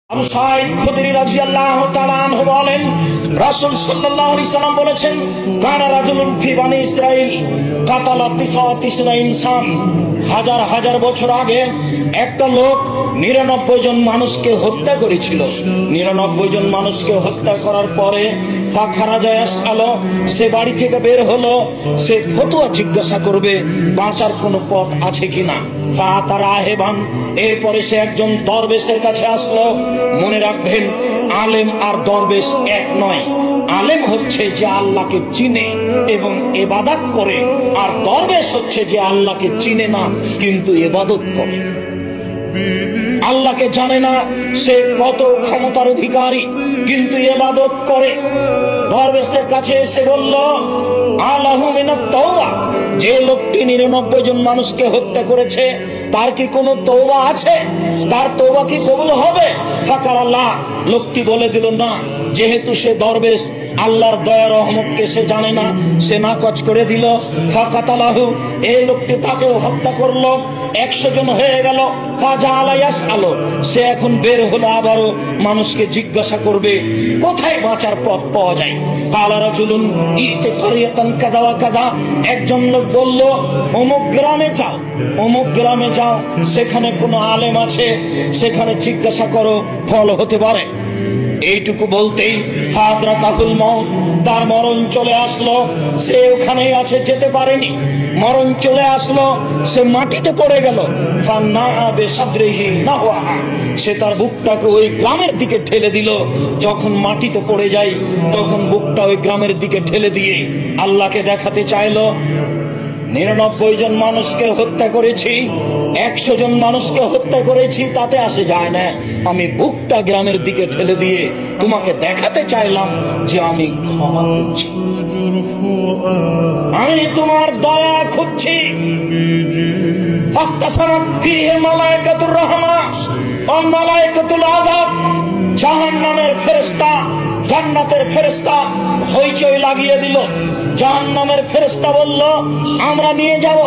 আবু সাঈদ খুদরি রাদিয়াল্লাহু তাআলা আনহু বলেন, রাসূল সাল্লাল্লাহু আলাইহি সাল্লাম বলেছেন, কানা রাজুলুন ফি বানি ইসরাঈল কাতালা 99 ইনসান। হাজার হাজার বছর আগে একটা লোক 99 জন মানুষকে হত্যা করেছিল। 99 জন মানুষকে হত্যা করার পরে ফাখারাজা ইয়াসআলু, সে বাড়ি থেকে বের হলো, সে ফতোয়া জিজ্ঞাসা করবে বাঁচার কোনো পথ আছে কিনা। ফাতারাহেবান, এরপরে সে একজন দরবেশের কাছে আসলো। মনে রাখবেন, আলেম আর দরবেশ এক নয়। আলেম হচ্ছে যে আল্লাহকে চিনে এবং ইবাদত করে, আর দরবেশ হচ্ছে যে আল্লাহকে চিনে না কিন্তু ইবাদত করে। আল্লাহকে জানে না, সে কত ক্ষমতার অধিকারী কিন্তু ইবাদত করে। দরবেশের কাছে এসে বলল, আলাহু মিনাত তাওবা, যে লোকটি 99 জন মানুষকে হত্যা করেছে তার কি কোনো তওবা আছে? তার তওবা কি কবুল হবে? ফাকার আল্লাহ, লোকটি বলে দিল না, যেহেতু সে দরবেশ, আল্লাহর দয়া রহমতকে সে জানে না, সে নাকচ করে দিল। ফাকাতালাহু, এই লোকটি তাকেও হত্যা করলো। 100 জন হয়ে গেল। ফাজাআলা ইয়াসআলু, সে এখন বের হলো, আবারও মানুষকে জিজ্ঞাসা করবে কোথায় বাঁচার পথ পাওয়া যায়। কালা রাজুলুন ইতি কারিয়াতান কাযা ওয়া কাযা, একজন লোক বলল অমুক গ্রামে যাও, অমুক গ্রামে যাও, সেখানে কোনো আলেম আছে, সেখানে জিজ্ঞাসা করো, ফল হতে পারে। এইটুকু বলতেই ফাদরাকাহুল মাউত, তার মরণ চলে আসলো। সে ওখানেই আছে, যেতে পারেনি। মরণ চলে আসলো, সে মাটিতে পড়ে গেল। ফান্নাআ বিসাদরিহি নাহওয়া, সে তার বুকটাকে ওই গ্রামের দিকে ঠেলে দিল। যখন মাটিতে পড়ে যায় তখন বুকটা ওই গ্রামের দিকে ঠেলে দিয়ে আল্লাহকে দেখাতে চাইলো, 99 জন মানুষকে হত্যা করেছি, 100 জন মানুষকে হত্যা করেছি, তাতে আসে যায় না। আমি বুকটা গ্রামের দিকে ঠেলে দিয়ে তোমাকে দেখাতে চাইলাম যে আমি ক্ষমা করছি, আমি তোমার দয়া খুঁজছি। ফাখতাসামাত ফীহি মালায়েকাতুর রাহমা ওয়া মালায়েকাতুল আযাব, জাহান্নামের ফেরেশতা জান্নাতের ফেরেশতা হইচই লাগিয়ে দিল। জাহান্নামের ফেরেশতা বলল আমরা নিয়ে যাব,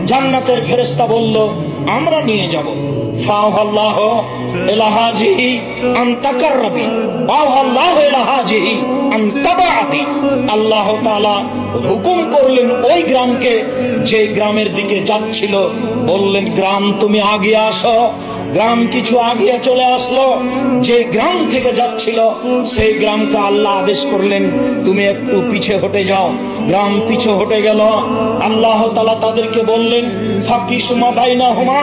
জান্নাতের ফেরেশতা বলল আমরা নিয়ে যাব। ফাআল্লাহু ইলা হাজিহি আন তাকাররাবি ওয়াল্লাহু ইলা হাজিহি আন তাবাআতি, আল্লাহ তাআলা হুকুম করলেন ওই গ্রামকে, যে গ্রামের দিকে যাচ্ছিল, বললেন গ্রাম তুমি আগে আসো। গ্রাম কিছু আগে চলে আসলো। যে গ্রাম থেকে যাচ্ছিল সেই গ্রামকে আল্লাহ আদেশ করলেন তুমি একটু পিছে হটে যাও। গ্রাম পিছে হটে গেল। আল্লাহ তাআলা তাদেরকে বললেন ফাকিসমা বাইনাহুমা,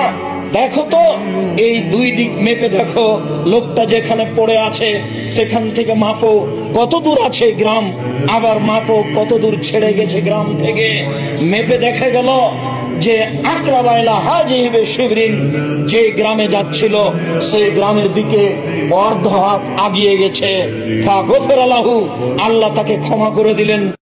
দেখো তো এই দুই দিক মেপে দেখো, লোকটা যেখানে পড়ে আছে সেখান থেকে মাপো কত দূর আছে গ্রাম, আবার মাপো কত দূর ছেড়ে গেছে গ্রাম থেকে। মেপে দেখা গেল যে আকরাবাইলা হাজিবে শিবরিন, যে গ্রামে যাচ্ছিল সেই গ্রামের দিকে অর্ধ হাত আগিয়ে গেছে। ফাগফিরা লাহু, আল্লাহ তাকে ক্ষমা করে দিলেন।